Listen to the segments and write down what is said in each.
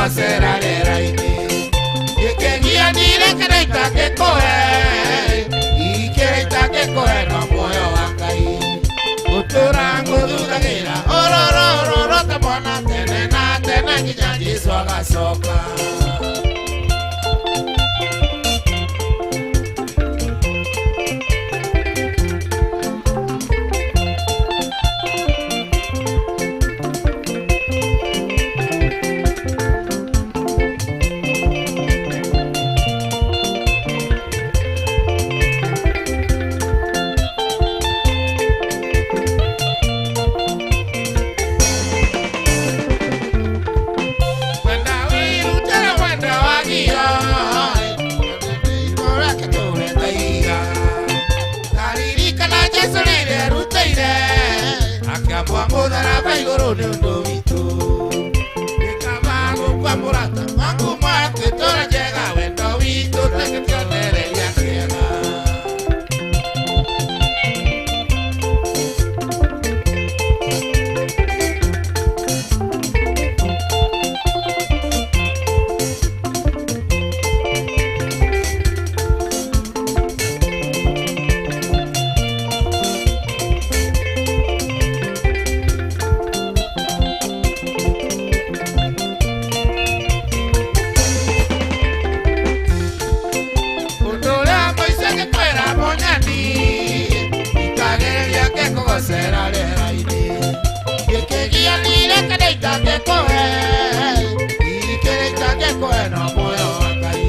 kugocera rĩera-inĩ. Gĩkĩgia ndirekereita ngĩkũhe, ikĩreita ngĩkũhe no muoyo wa Ngai. Gũtũra ngũthuthagĩra ũrorororo ta mwana tene na tene nginya Jesũ agacoka. Igoro ni undu witu Nikamago kwa murata Mangu mwake tora jega wendo witu Tekitonereria kiega kugocera rĩera-inĩ. Gĩkĩgia ndirekereita ngĩkũhe, ikĩreita ngĩkũhe no muoyo wa Ngai.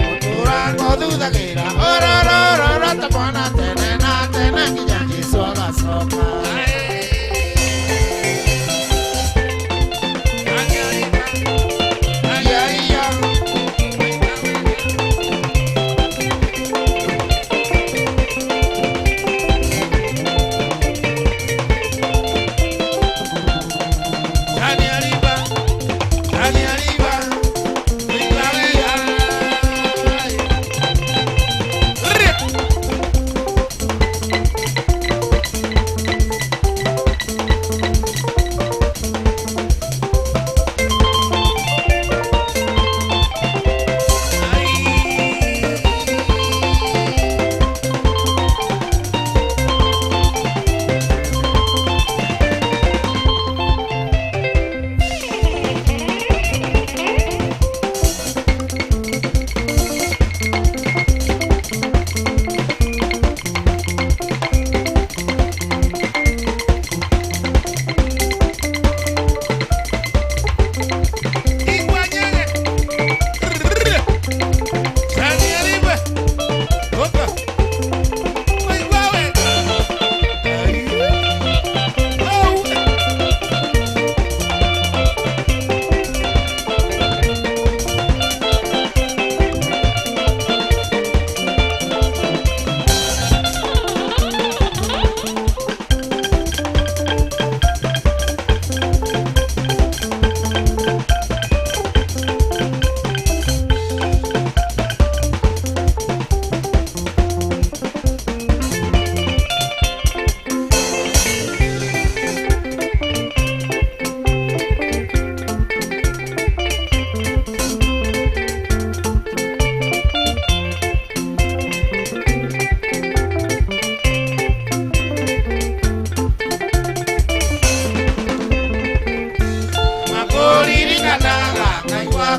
Gũtũra ngũthuthagĩra ũrorororo ta mwana tene na tene nginya Jesũ agacoka.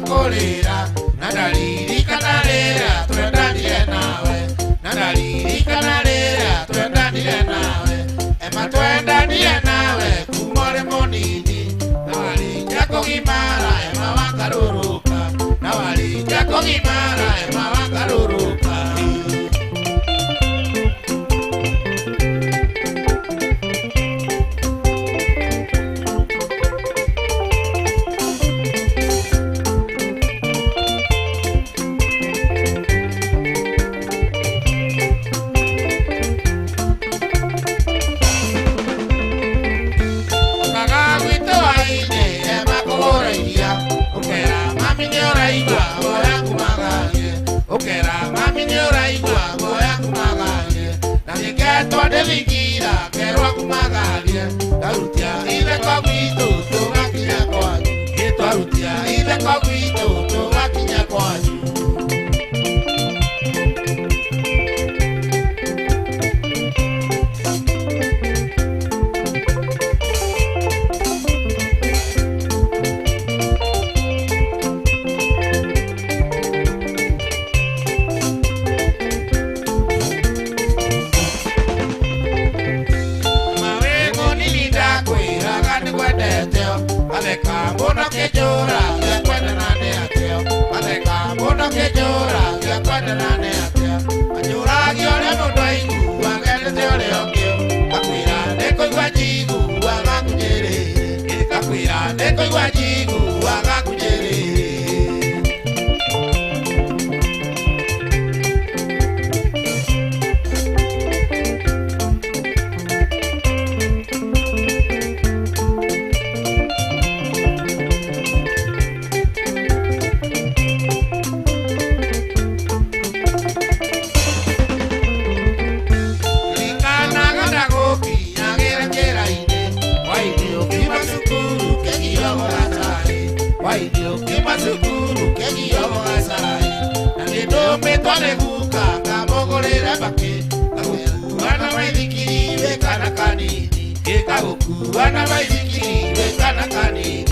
Kolera nadaliri kanalera twendandire nawe nadaliri kanalera twendandire nawe ema twendandire nawe kumore monini nawali jako gimara ema wakaruruka nawali jako gimara ema wakaruruka. Ligira, pero akumagalie, tarutia ile kwa wito, tunga kinya kwa, itu arutia ile kwa kwendeteo aleka muno kijura gya kwendanane ateo aleka muno kijura gya kwendanane ateo anyuragi oria mundu aigu agendete oria ongio akwira ndikuigua njigu agakunyirire akwira ndikuigua njigu agakunyirire Sukuru kegi yomo asai Nandido metole buka Kamogorera bake Kagoku wana maidikiri Wekana kanini Kagoku wana maidikiri Wekana kanini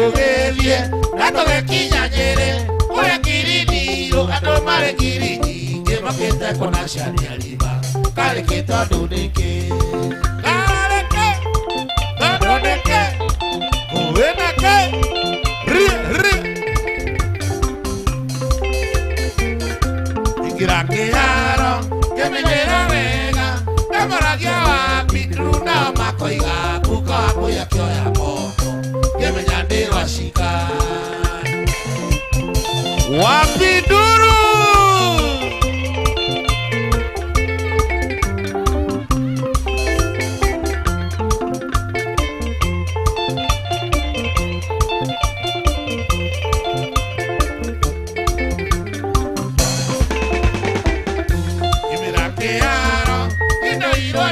tugerie na tugekinya Nyeri uria Kiriniro andu mari ngiri nyingi makite kona ciaria riba kariki tondu niki kariki tondu niki uwinake ingira kiharo kimenyera wega emoragia wapi runa makoiga kuko apoya kioya moko kimenya ndirwa cika wapi duru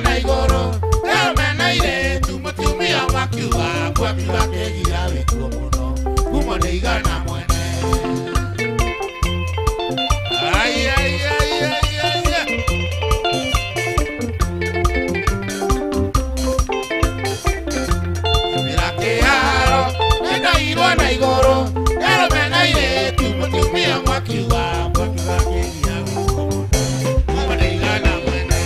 na igoro mena ire tumutumia wakiuga kwakiuga kegira wikuo muno kumo ni igana mwene ai ai ai ai ai mira que aro na igoro mena ire tumutumia wakiuga kwakiuga kegira wikuo muno kumo ni igana mwene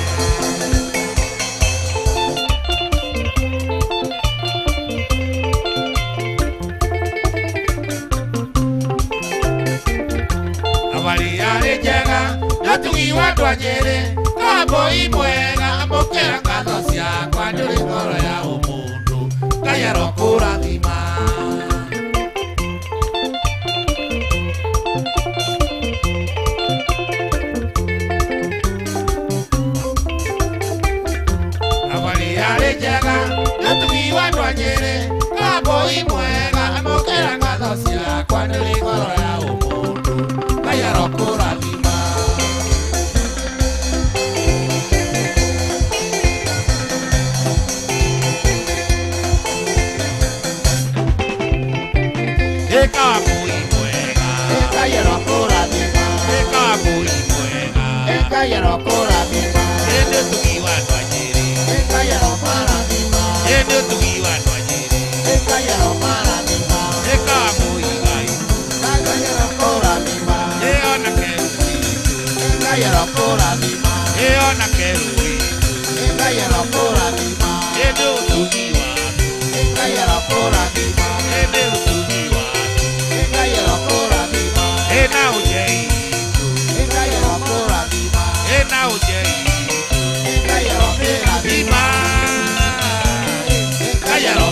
tugiwa twanyere kaboi mwega mukera ngatho ciakwa nduri ngoro ya umundu Ngai arokurathima abari yari njega tugiwa twanyere kaboi mwega mukera ngatho ciakwa nduri ngoro ya umundu Ngai arokurathima Ekabui mwega Ngai arokurathima Ekabui mwega Ngai arokurathima ende tugiwa twanyeri Ngai arokurathima ende tugiwa twanyeri Ngai arokurathima Ekabui Ngai Ngai arokurathima eona keru Ngai arokurathima eona keru Ngai arokurathima ende tugiwa Ngai arokurathima ende tugiwa Ena ujei, Ngai arokurathima. Ena ujei, Ngai arokurathima. Ngai arokurathima.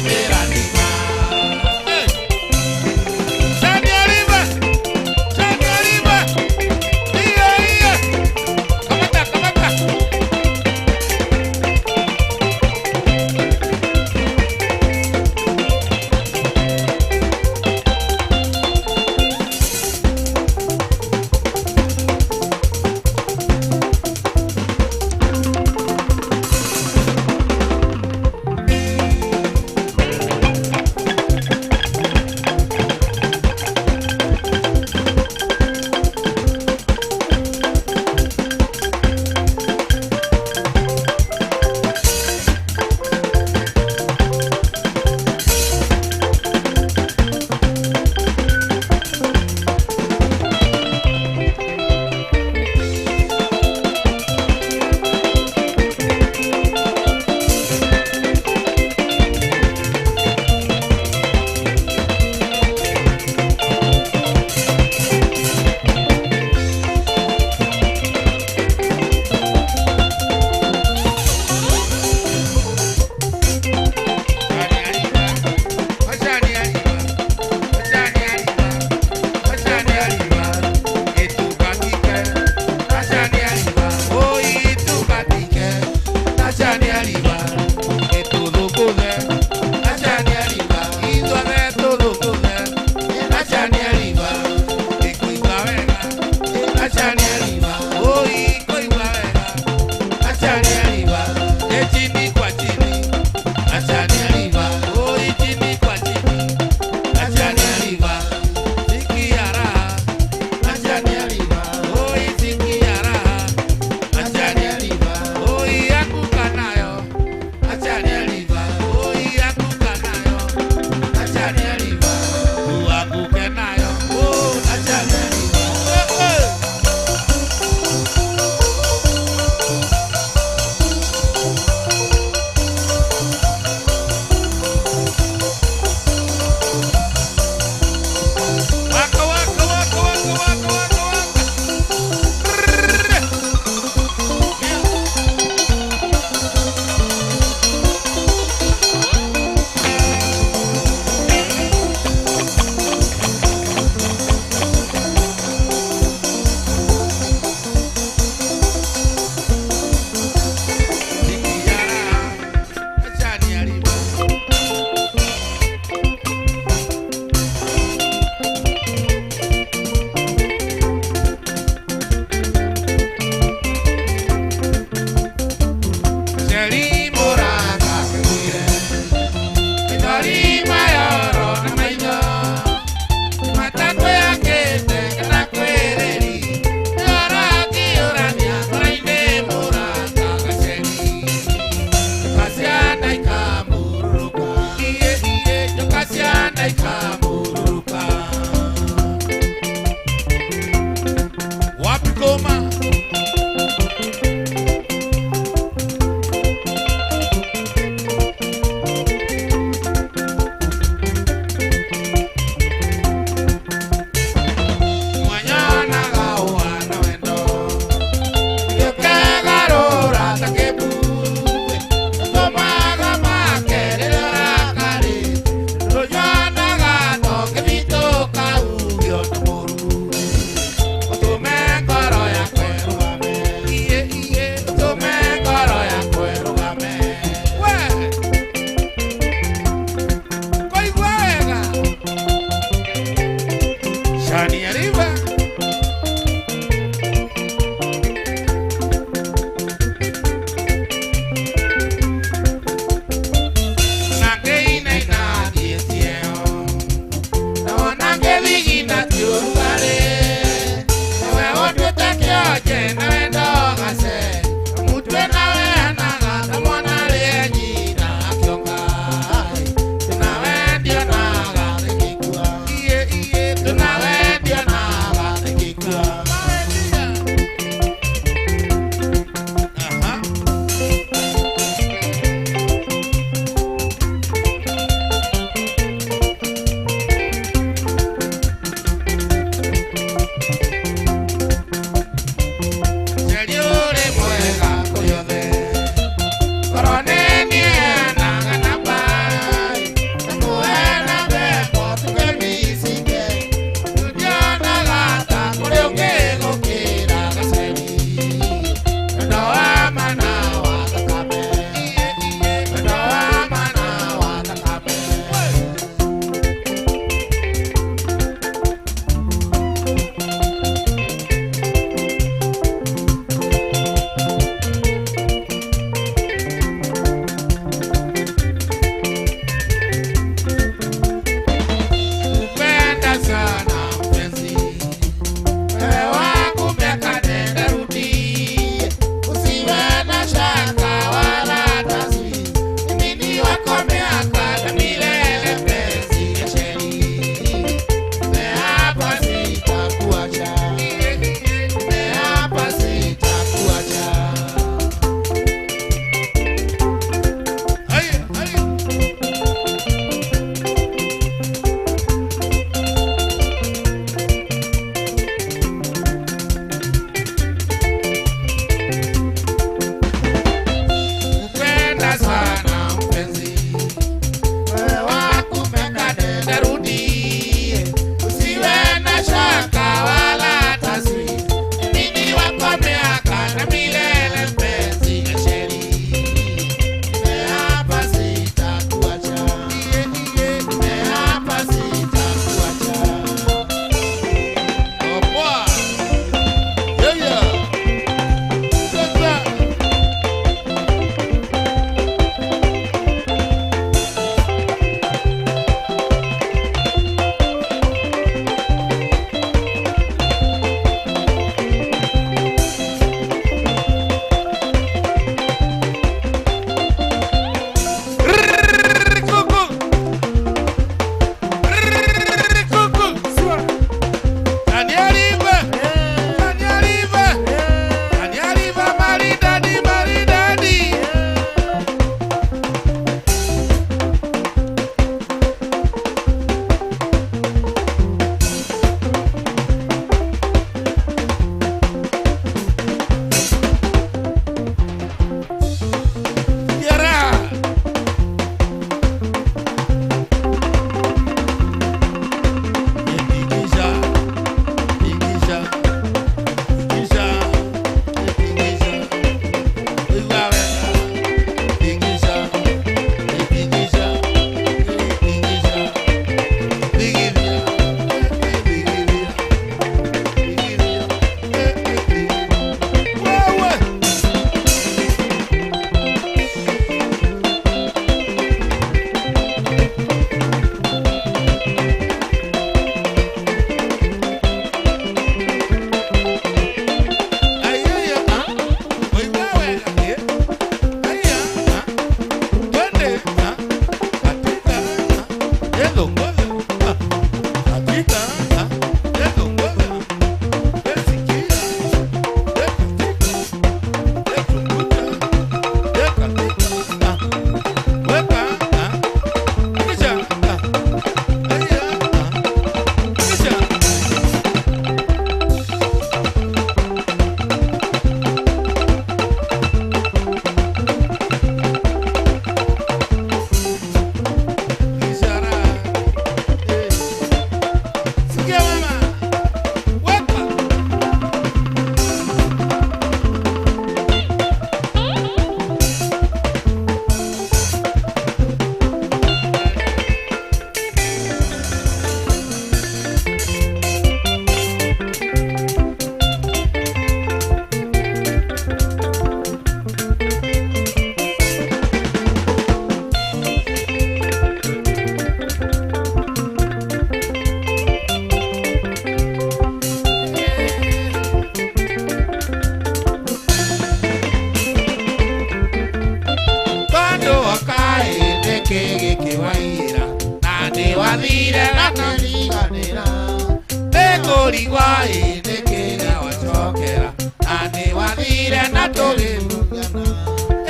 Murigwa inekega wachokera ane wathire na tugirugana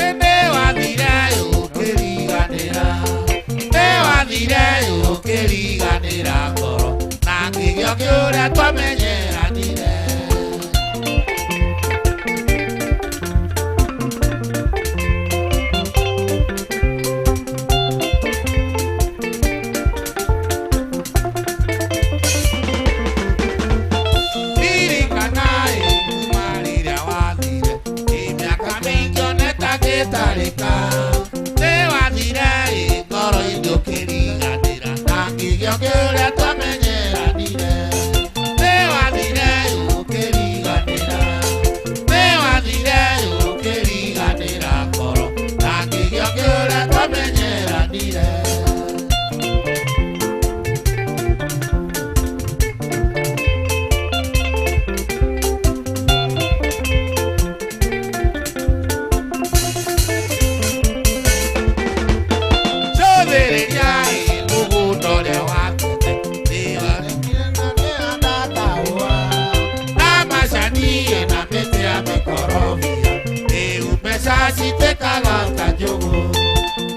ene wathire ukiriganira ne wathire ukiriganira ngoro na ngigio kiuria twamenyeranire Tarika, ne wathire ngoro indukiriganira na ngigio kiuria twamenyeranire ne wathire ukiriganira ne wathire ukiriganira ngoro na ngigio kiuria twamenyeranire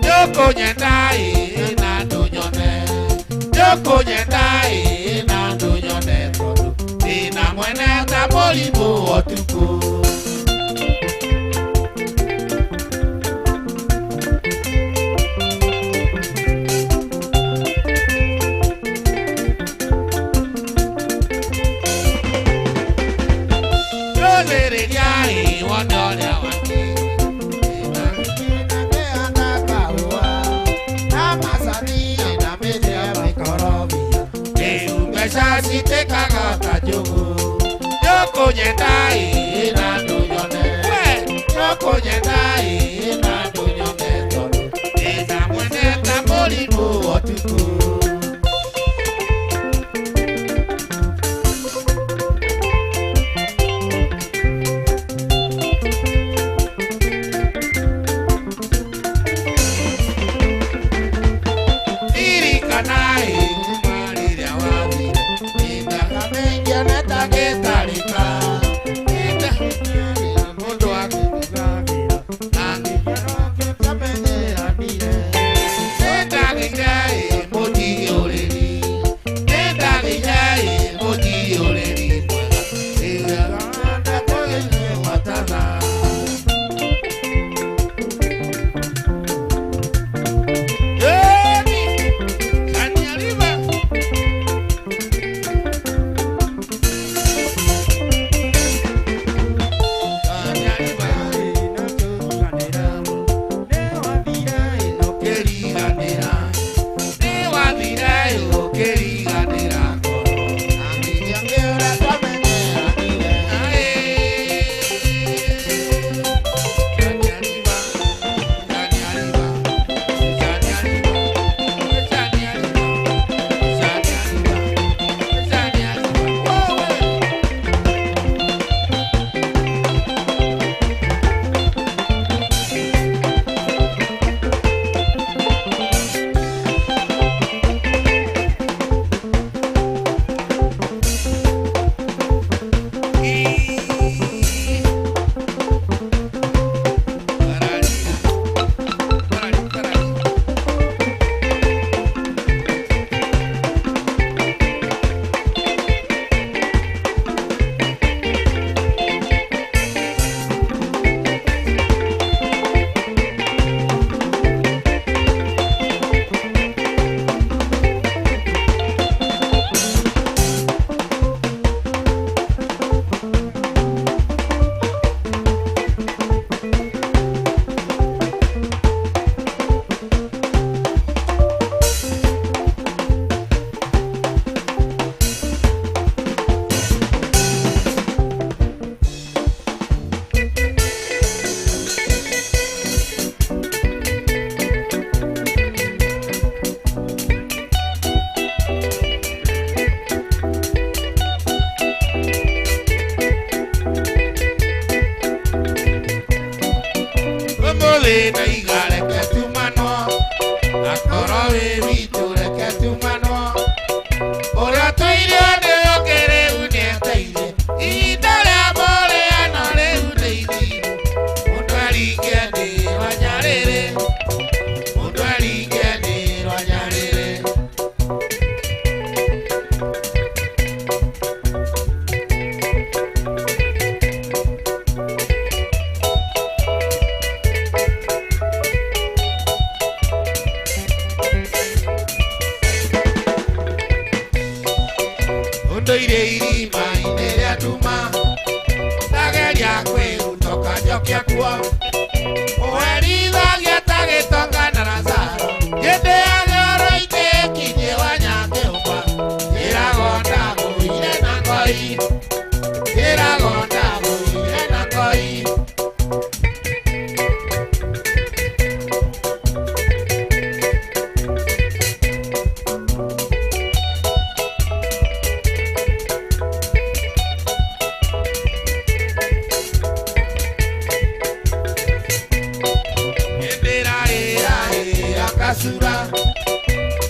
Joko nyendai na dunyone Joko nyendai na dunyone Todu ina mwene tabolibu otuku Jolere nyai wandone waki Si te cagata Joko nyendai na dunyone Joko nyendai na dunyone Todu ina mwene tabolibu otuku Lena igare que tu mano, a coro de viture que tu mano, por la tuya de lo que ndoire irima ineria duma ndageria kwirutoka njokia kuo uherithagia ta gitonga na razaro gĩthĩ agĩoro itekithie wanyamĩũmba ĩragonda gũire na ngoi ĩragonda gũire na ngoi Kasura,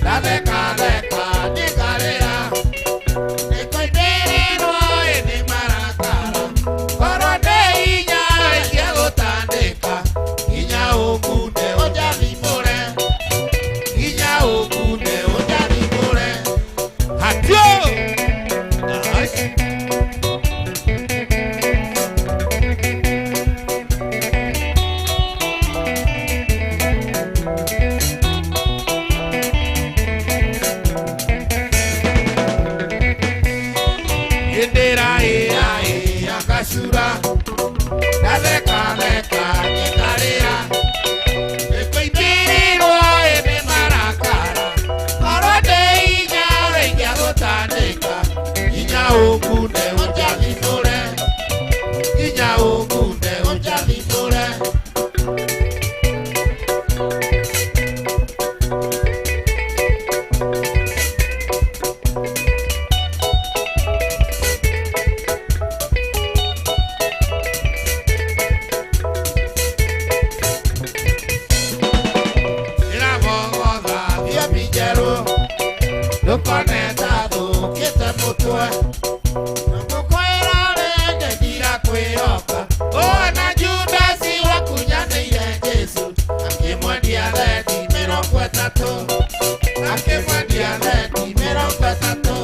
la deca deca de galera, de coitero de maracara, para de iña y agotandeca, iña okunde oja limore, iña okunde oja limore. Adiós. Kasura, dale caleta, ni calera, estoy tirando de maracara, para de iña, y agotaneca, iña okunde, oja limore, iña okunde, oja limore. Lo conectado que te mutua no cuera de tira cueoca o na ayuda si wa kunyane ile Yesu ake mwandia le di mero kweta to ake mwandia le di mero kweta to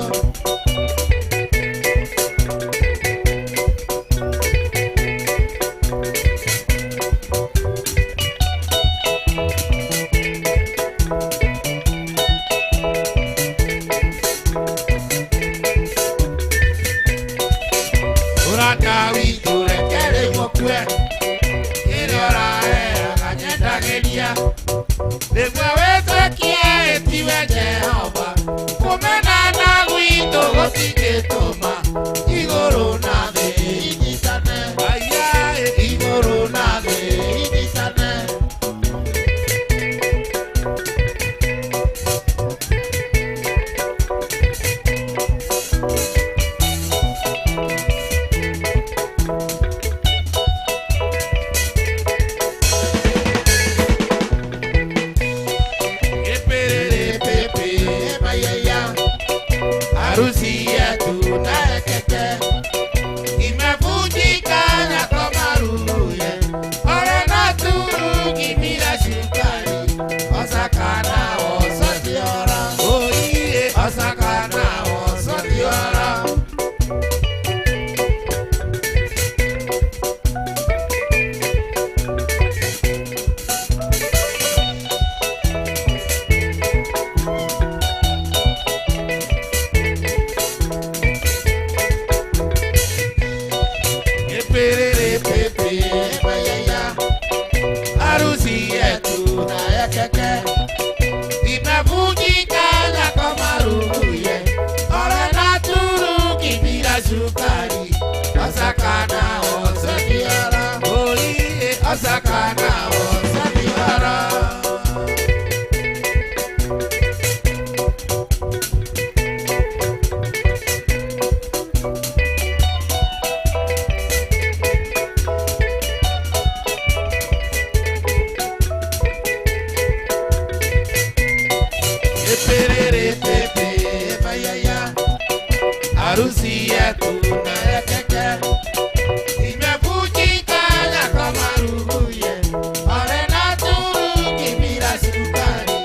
Dawi dure kere mokwe ire ora era kanyenda gelia de mwewe kia etiwe Jehova kumena na wito gotike toma igoro na de iditane aya igoro na de iditane harusi yetu na ekeke imevunjika na komaruye ore na turu kimira shukari osakana osotiora oiye osakana osotiora harusi yetu na ekeke imevunjika na komaruye ore na turu kimira shukari osakana osotiora oiye osakana osotiora. Harusi yetu na ekeke imevunjika na komaruye ore na turu kimira shukari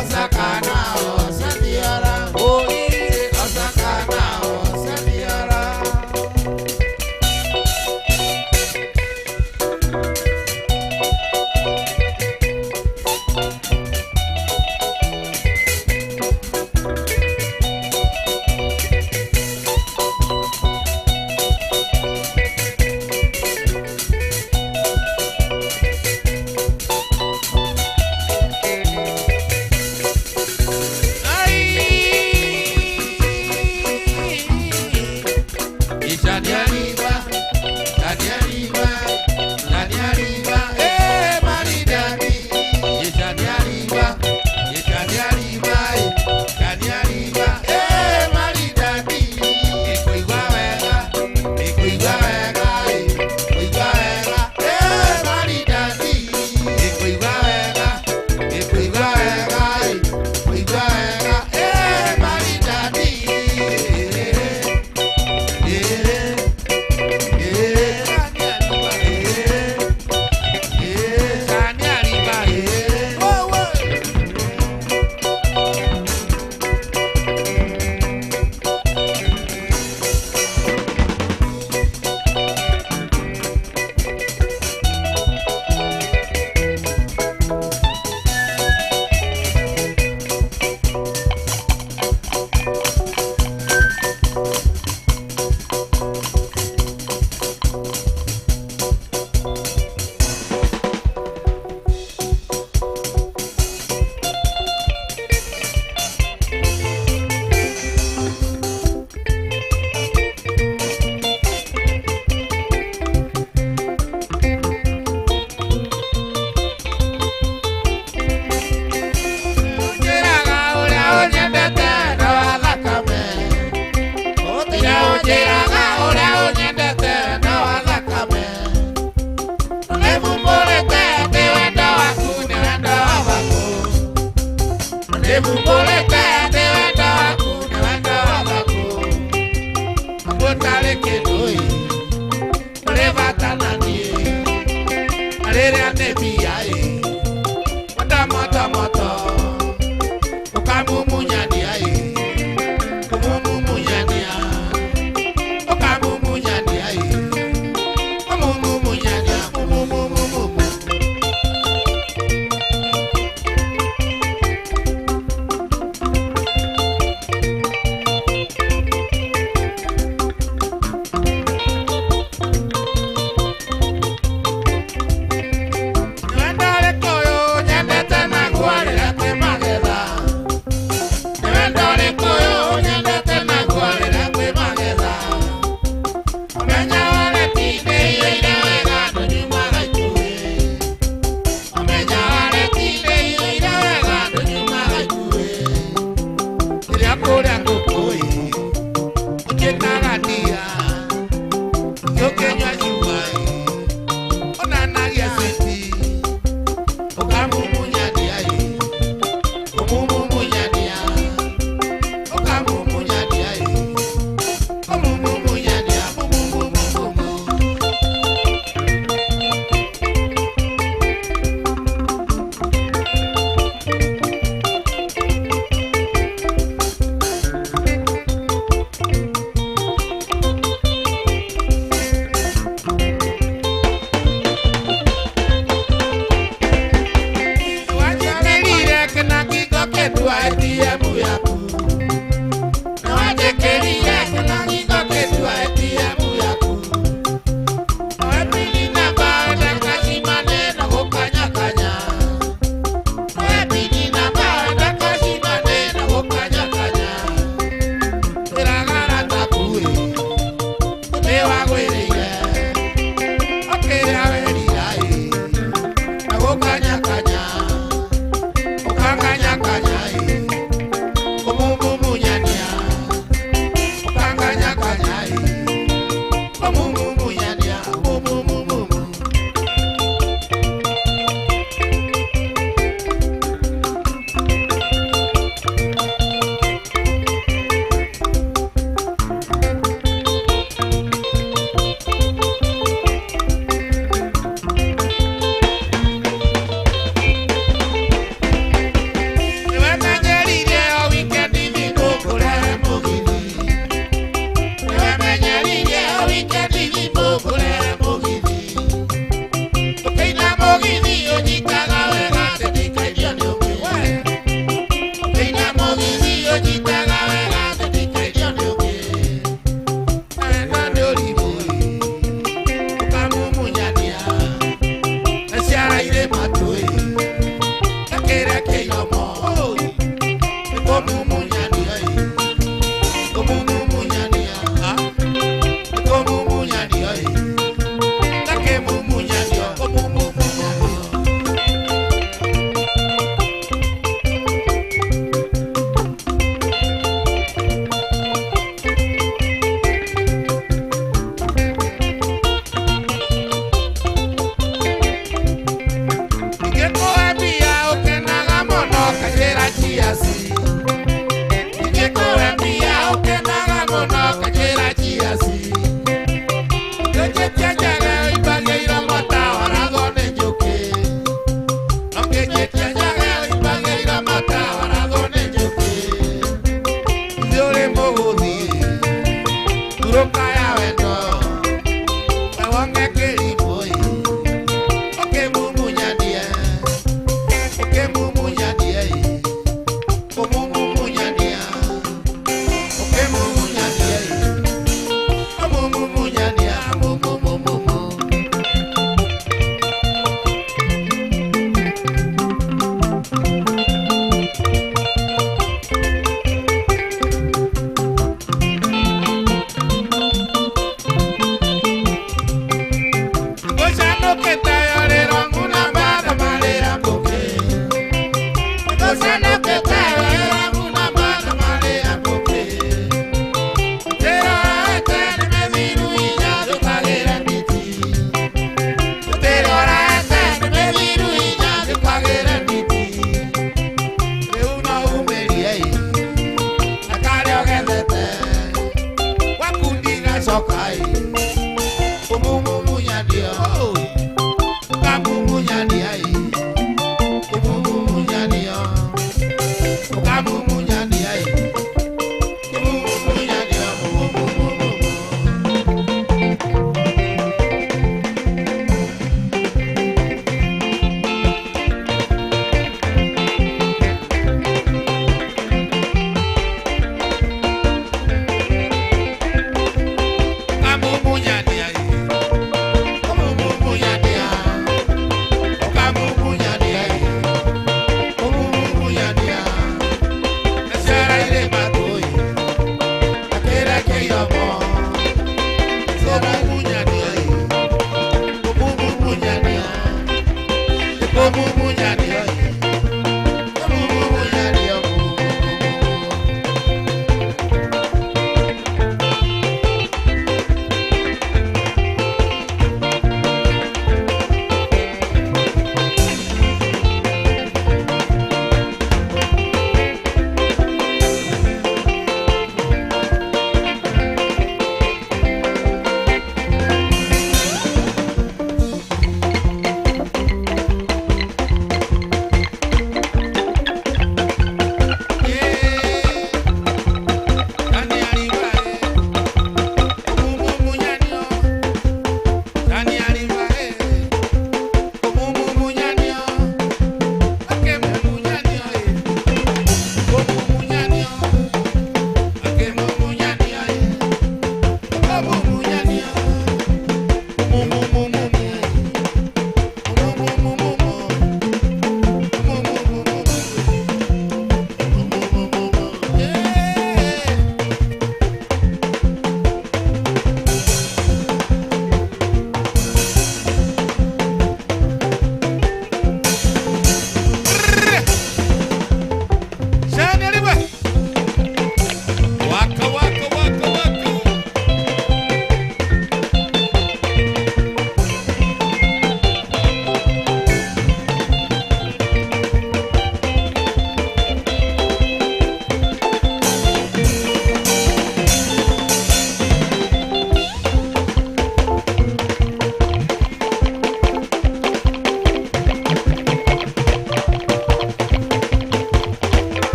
osakana osotiora oiye osakana osotiora.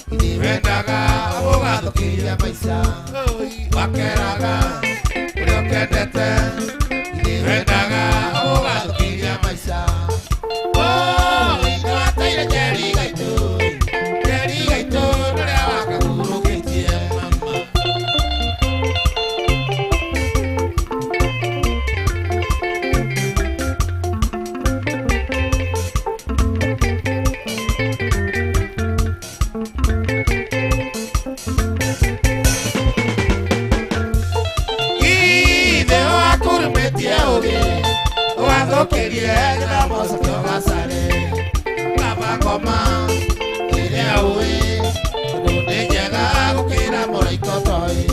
Vendaga, abogado que paisa, vaqueraga, creo que te vendaga, abogado que paisa. Oh, y no hasta ir a Jerry Gaito, no le haga duro que tiene mamá. Quería que la moza que va a salir, papá coma, quería huir, donde llega que la mora y cotoy,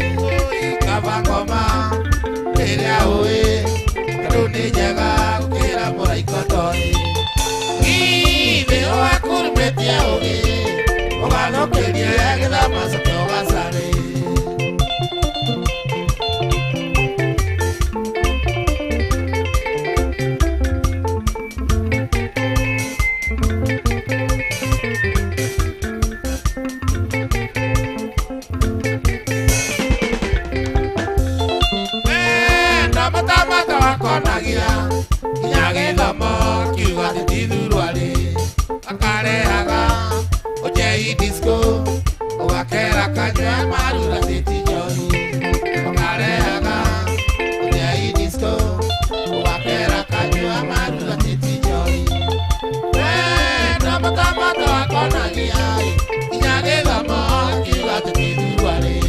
papá coma, quería huir, donde llega que la mora y cotoy, y veo a curvete a huir, papá quería que la moza que va a salir. Disco, o aquela canha marula de tijoli, o careaga, o aí disco, o aquela canha marula de tijoli. Não bota a cona guiai, e já que vamos que vai te pedir ali.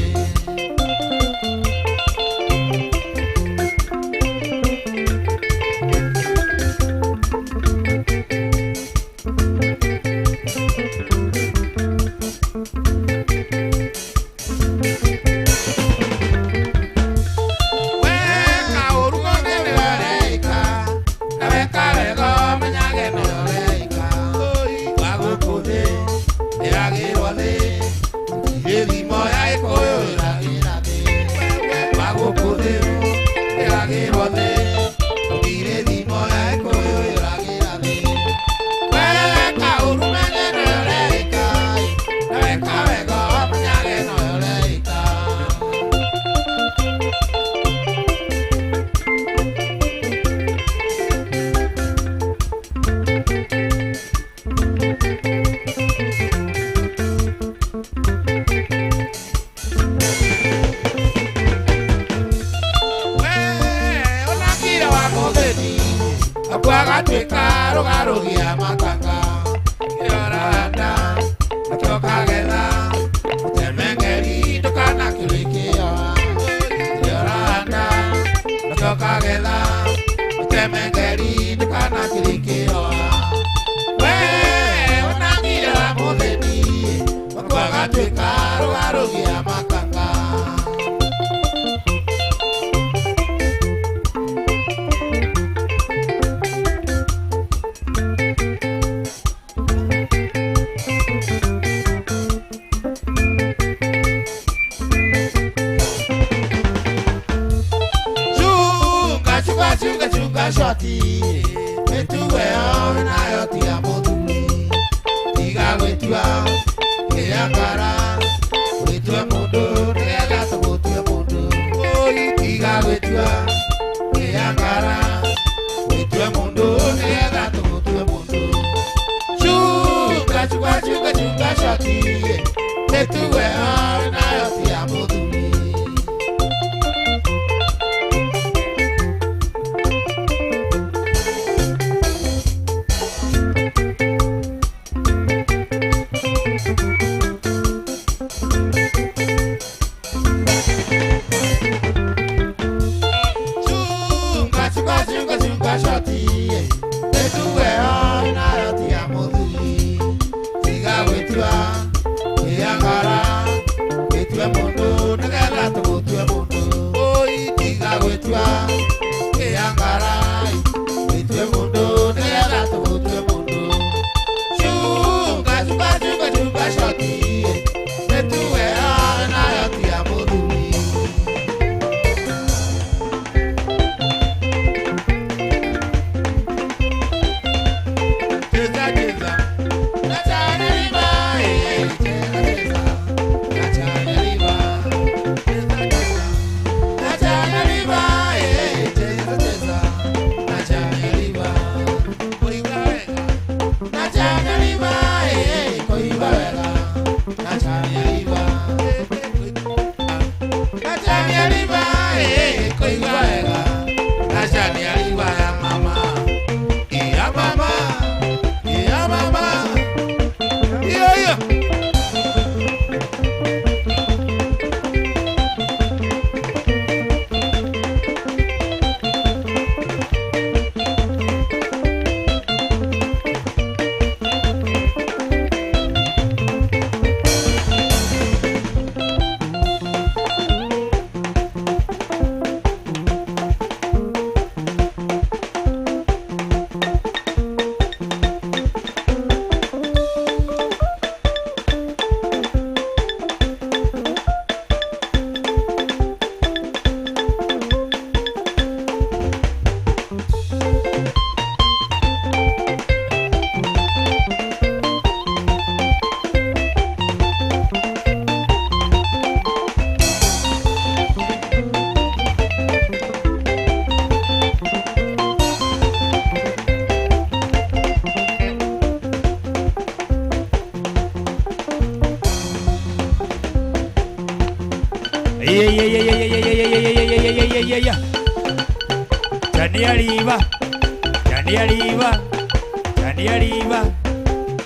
Janialiva,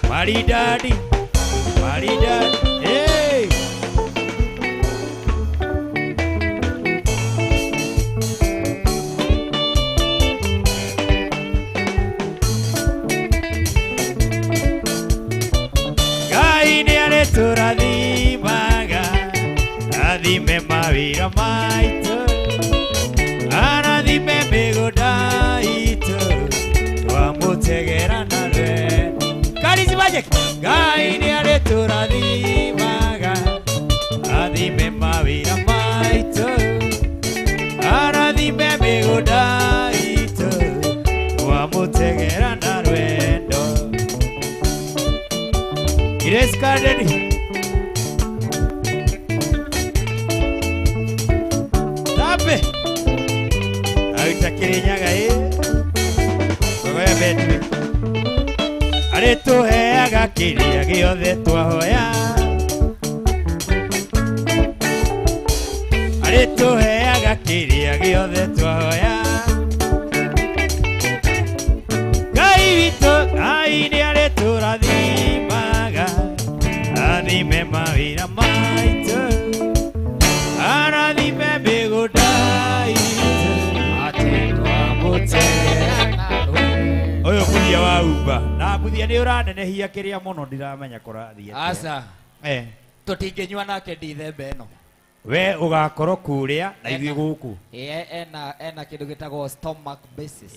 Maridadi, hey! Gaini aletura di maga, adime mavira maito, ana dime begoda ito, tuamu tegerana lue. Karisi Magic, gaini aletura di maga, adime mavira maito, ana dime begoda ito, tuamu tegerana luendo. Grace Garden. Tape. Aita kirinyaga Kogoya betwe. Are tuheaga kiria giothe twahoya. Are tuheaga kiria giothe twahoya. Ngai witũ Ngai nĩ arĩ tũrathimaga. Arathime mawĩra maitũ, arathime mĩgũnda itũ, atĩ twamũtegerana rũĩ. Ũyũ mũthia wa umba na mũthia nĩ ũranenehia kĩrĩa mũno ndiramenya kũrathiĩ atĩa. Aca tũtingĩnyua nake ndithembe ĩno. We ũgakorwo kũrĩa na ithuĩ gũkũ. Ena kĩndũ gĩtagwo stomach basis.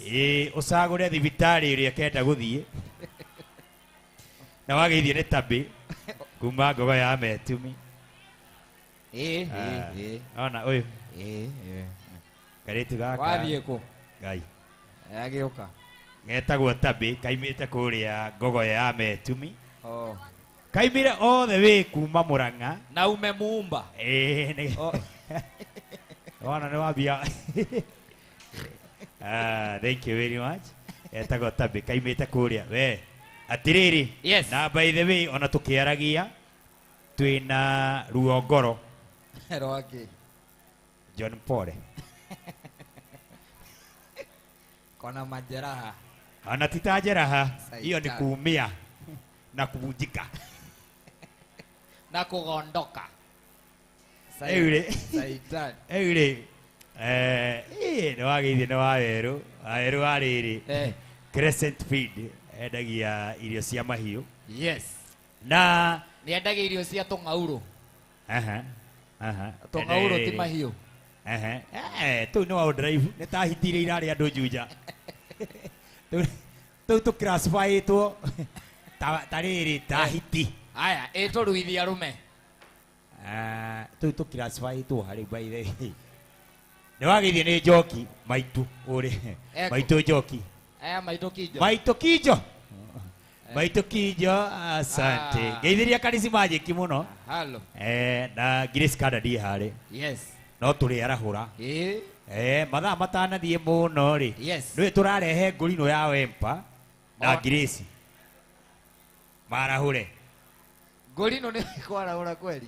Ũcagũre thibitarĩ ĩrĩa kenda gũthiĩ na wageithie nĩ Tabĩ kuma Ngogo ya Metumi. Ona ũyũ karĩtu gaka wathiĩ kũ Ngai agĩũka getagwo Tabĩ kaimĩte kũrĩa Ngogo ya Metumi. Kaimire othe wĩ kuma Mũrang'a na ume Mumba. Ona nĩ wambia. Thank you very much. Etagwo Tabĩ kaimĩte kũrĩa we atiriri. Yes. Na by the way ona tukiaragia twina ruo ngoro Roaki John Paul kona majeraha ana titajeraha hiyo ni kuumia na kuvunjika na kugondoka Saitan ni wageithie ni waweru ariri Crescent Feed endagia irio cia mahiũ. Yes. Na ni endagia irio cia tũng'aurũ. Tũng'aurũ ti mahiũ. Tu no au drive nĩ ta hitire irarĩ andũ Juja. Tu classify tu tarĩrĩ ta hiti. Aya tũruithia rũme. Tu classify tu harĩ by the way. Nĩ wageithie nĩ Njoki Maitu ũrĩ Maitu Njoki. Maito Kijo. Maito Kijo, asante. Geithiria Karisi Magic muno. Hello. Na Grace Garden harĩ. Yes. No tũrĩ arahũra. Mathaa matanathiĩ mũno rĩ. Yes. Nĩ tũrarehe ngũrino ya Wempa na Grace. Marahũre. Ngũrino nĩ kwarahũra kweli.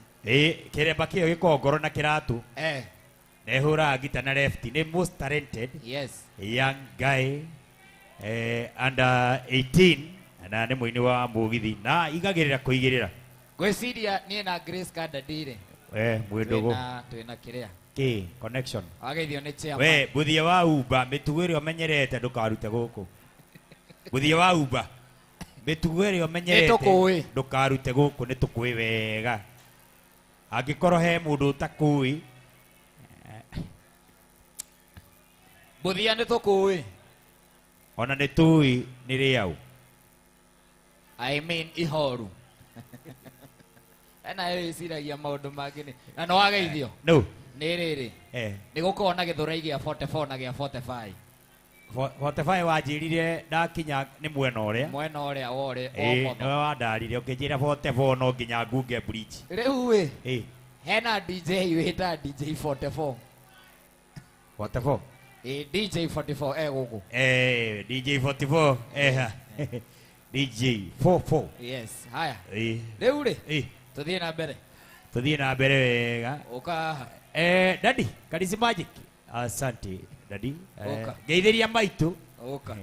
Kĩremba kĩo gĩkoragwo ngoro na kĩratũ. Nehũraga ngita na left. Nĩ most talented. Yes. Young guy. Under 18 na nĩ mũini wa mũgithi na igagĩrĩra kũigĩrĩra. Gwĩciria niĩ na Grace Garden ndire. Mwĩndũgũ. Twĩna kĩrĩa. Connection. Wageithio nĩ chairman. We mũthia wa umba mĩtugo ĩrĩa ũmenyerete ndũkarute gũkũ. Mũthia wa umba mĩtugo ĩrĩa ũmenyerete ndũkarute gũkũ nĩ tũkũĩ wega. Angĩkorwo he mũndũ ũtakũĩ. Mũthia nĩ tũkũĩ. Ona nĩ tũĩ nĩ rĩaũ. I mean ihoru. Ena ĩciragia maũndũ mangĩ nĩ. Na no wageithio. No. Nĩ rĩrĩ. Nĩ gũkorwo na gĩthũrai gĩa 44 na gĩa 45. 45 wanjĩrire ndakinya nĩ mwena ũrĩa. Mwena ũrĩa wore. Nĩwe wandarire ũkĩnjĩra 44 no nginya ngunge bridge. Rĩu hena DJ wĩta DJ 44. 44. DJ 44 gũkũ. DJ 44 DJ 44. Yes. Haya. Rĩu rĩ. Tuthiĩ na mbere. Tuthiĩ na mbere wega. Ũka Daddy, Kadisi Magic. Asante, Daddy. Oka. Geithiria maitu. Oka.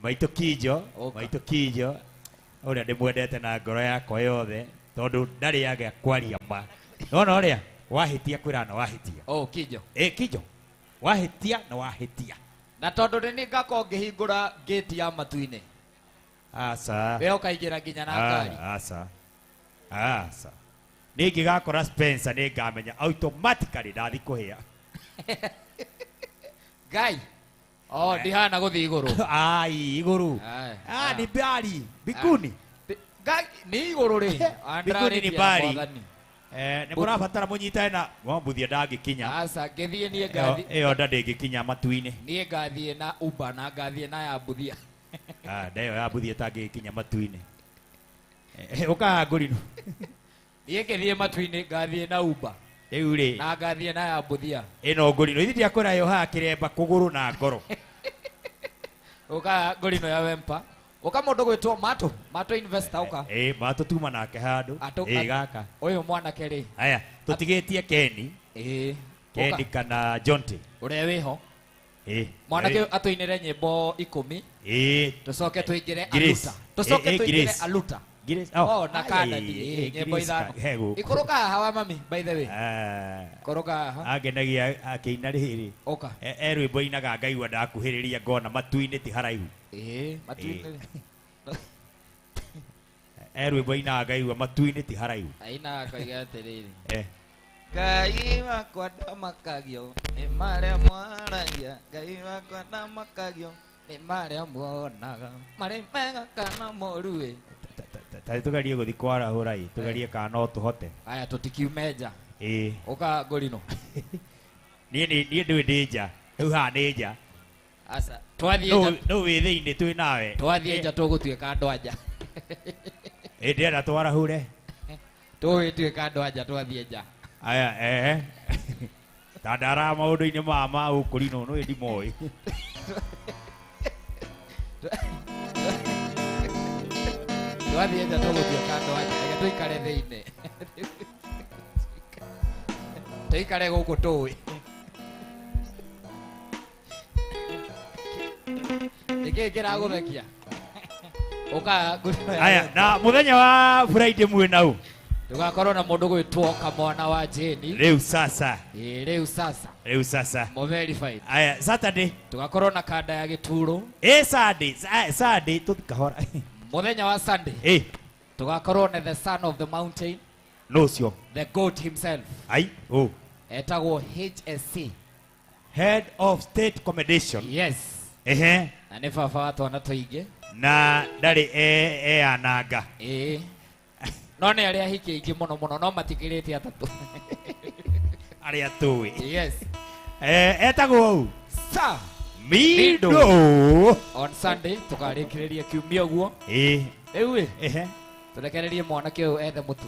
Maitu Kijo. Oka. Maitu Kijo. Uria ndimwendete na ngoro yakwa yothe tondu ndari yage kwaria ma. No ria wahitia kwira na wahitia. Oh, Kijo. Kijo. Wahitia na wahitia. Na tondu ni ngako ngihingura gate ya matu-ini. Asa. We ukaigira nginya na ngari. Asa. Ningi gakora Spencer ni ngamenya automatically ndathi kuhia. Ngai. Oh, ndihana guthi iguru. Ai, iguru. Ni bari, bikuni. Ngai, ni iguru ri. Bikuni ni bari. Ni murabatara munyitae na wambuthia ndangikinya. Asa, ngithie nie ngathi. Iyo ndangikinya matu-ini. Nie ngathie na Uber na ngathie na ya mbuthia. Ndeyo ya mbuthia tangikinya matu-ini. Uka ngurino. Nie ngithie matu-ini ngathie na Uber. Riu ri. Na ngathie na ya mbuthia. Ino ngurino ithi ndiakora yo ha kiremba kuguru na ngoro. Uka ngurino ya Wempa. Uka mundu gwitwo Mato investor uka. Mato tuma nake handu. Gaka. Uyu mwanake ri. Aya, tutigetie Keni. Keni kana Jonte. Uria wiho. Mwanake atuinire nyimbo 10. Tucoke tuingire Aluta. Tucoke tuingire Aluta. Oh, na kada nyimbo ithano. Ikuruka hawa mami by the way. Kuruka ha. Agenagia akiina riri. Oka. Rwimbo inaga ngaigua ndakuhiriria ngona matu-ini ti haraihu. Matu-ini. Rwimbo inaga ngaigua matu-ini ti haraihu. Aina kaiga atiriri. Ngai wakwa ndamakagio nĩ marĩa mwaragia, Ngai wakwa ndamakagio nĩ marĩa muonaga marĩ mega kana moru ĩ. Tugerie guthi kwarahura i, tugerie kana no tuhote. Aya tutikiume nja. Uka ngurino. Niĩ ndĩ nja, rĩu haha nĩ nja. Asa twathie nja. No wĩ thĩinĩ twĩ nawe. Twathie nja tũgũtuĩka andũ anja. Ndĩrenda twarahure. Tũgũtuĩka andũ anja twathie nja. Aya tandara maundu-ini ma ukurino no ndi moi. Twathie nja tũgũtuĩka andũ anja, reke tũikare thĩinĩ. Tũikare gũkũ tũĩ. Nĩkĩĩ kĩragũthekia? Ũka ngurino ya. Aya na muthenya wa Friday mwĩnau. Tugakorwo na mundu gwitwo Kamwana wa Jeni. Riu sasa. Riu sasa. Mo verified. Aya Saturday. Tugakorwo na kanda ya Gituro. Sunday tutikahora. Muthenya wa Sunday. Tugakorwo na the son of the mountain. No sio. The goat himself. Etagwo HSC. Head of State Accommodation. Yes. Na nĩ baba wa twana tũingĩ. Na ndarĩ ananga. No nĩ arĩa hikia ingĩ mũno mũno no matikĩrĩte atatũ. Arĩa tũĩ. Yes. Etagwo Sir Mido. On Sunday tukarĩkĩrĩria kiumia ũguo. Rĩu tũrekererie mwanake ũyũ ethe mũtu.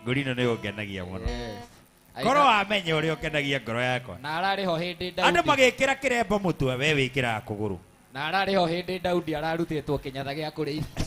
Ngurino nĩ ũngenagia mũno. Ngoro wamenya ũrĩa ũkenagia ngoro yakwa. Na ararĩ ho hĩndĩ Daudi. Andũ magĩkĩra kĩrembo mũtwe we wĩkĩraga kũgũrũ. Na ararĩ ho hĩndĩ Daudi ararutĩtwo kĩnyatha gĩa kũrĩithia.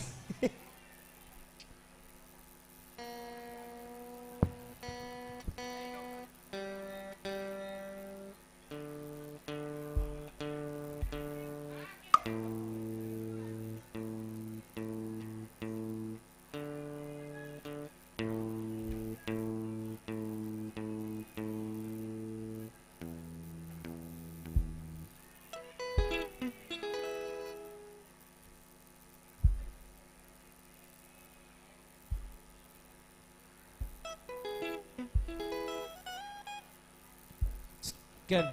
Good.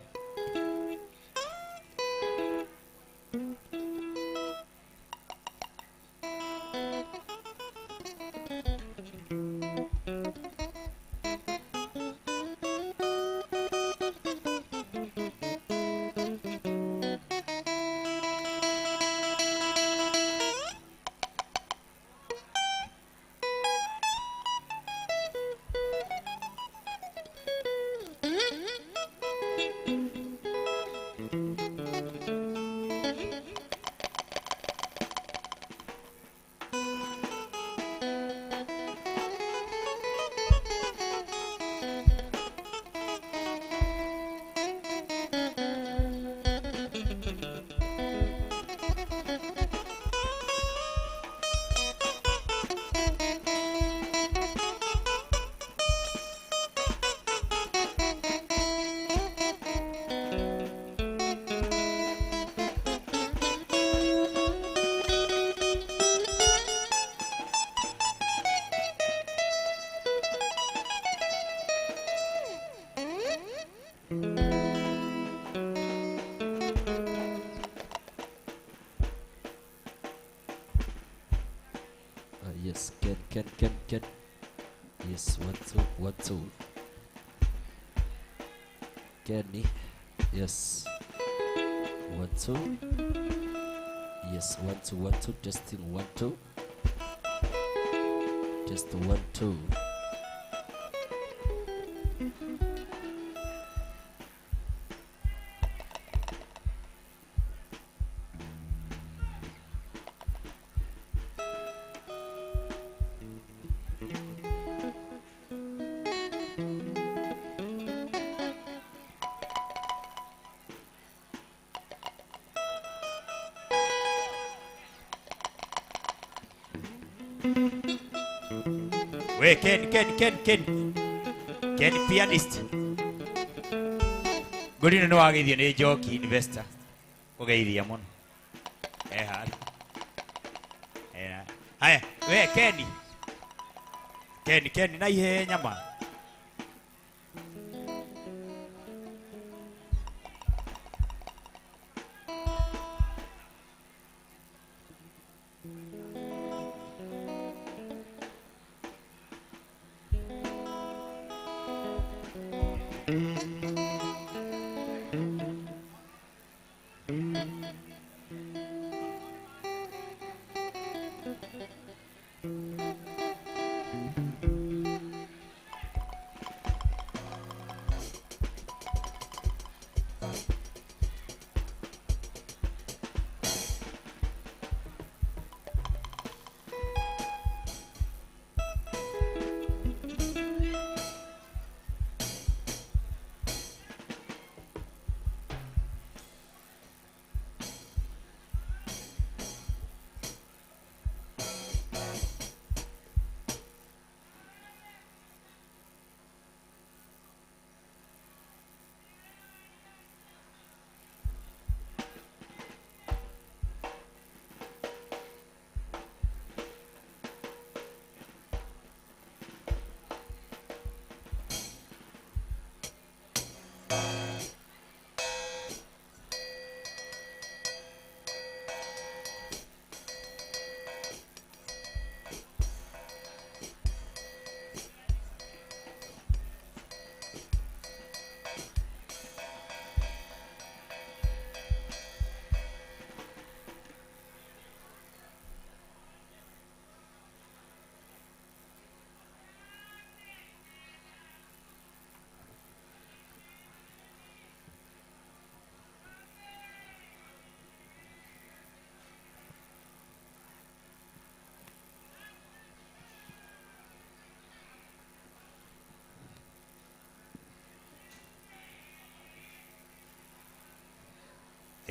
Ken. Yes, 1 2. Kenny. Yes. 1 2. Yes, 1 2 1 2. Testing 1 2. Just 1 2. We Ken pianist. Gurino no ageithio ni Njoki investor. Kugeithia muno. Hari. Haya, we Ken na ihenya ma.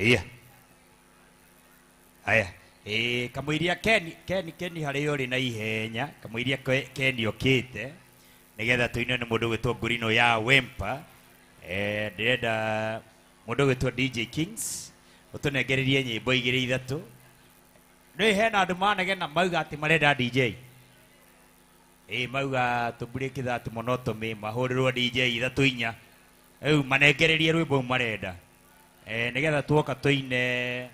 Iya. Aya. Kamwiria Ken hari uri na ihenya. Kamwiria Ken okite. Nigetha tuine ni mundu gwitwo Ngurino ya Wempa. Ndirenda mundu gwitwo DJ Kings. Utunengererie nyimbo 2 3. Ni hena andu manegena mauga ati marenda DJ. Mauga to break that monotony mahurirwo DJ 3 4. Riu manengererie rwimbo marenda. Nigetha tuoka tuine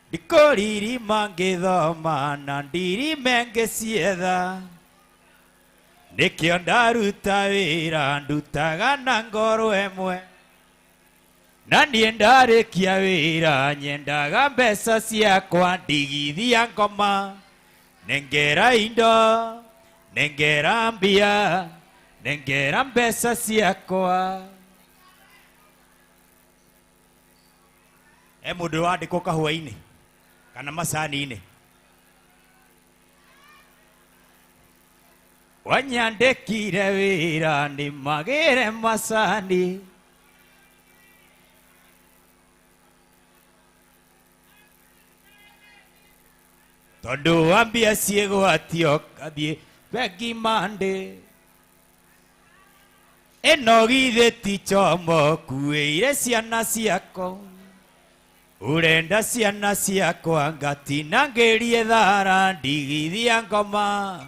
ndikoriri mangithoma na ndirime ngicietha nikio ndaruta wira ndutaga na ngoro emwe na nie ndarikia wira nyendaga mbeca ciakwa ndigithia ngoma nengera indo nengera mbia nengera mbeca ciakwa. Mundu wandikwo kahua-ini kana macani-ini wanyandikire wira ndimagire macani tondu wa mbia ciigwatio kathie bengi mande ino githe ti chomo kuire ciana ciako urenda ciana ciakwa ngatinangirie thara ndigithia ngoma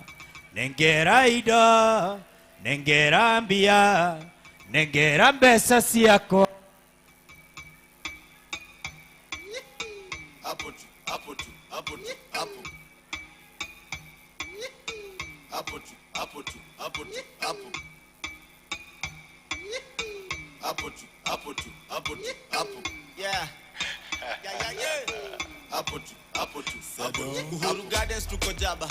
nengera indo nengera mbia nengera mbeca ciakwa. hapo tu, hapo tu, hapo tu, hapo. Hapo tu, hapo tu, hapo tu, hapo. Yeah. Yeah. Hapo tu, hapo tu, hapo tu. Uhuru Gardens tuko Jaba.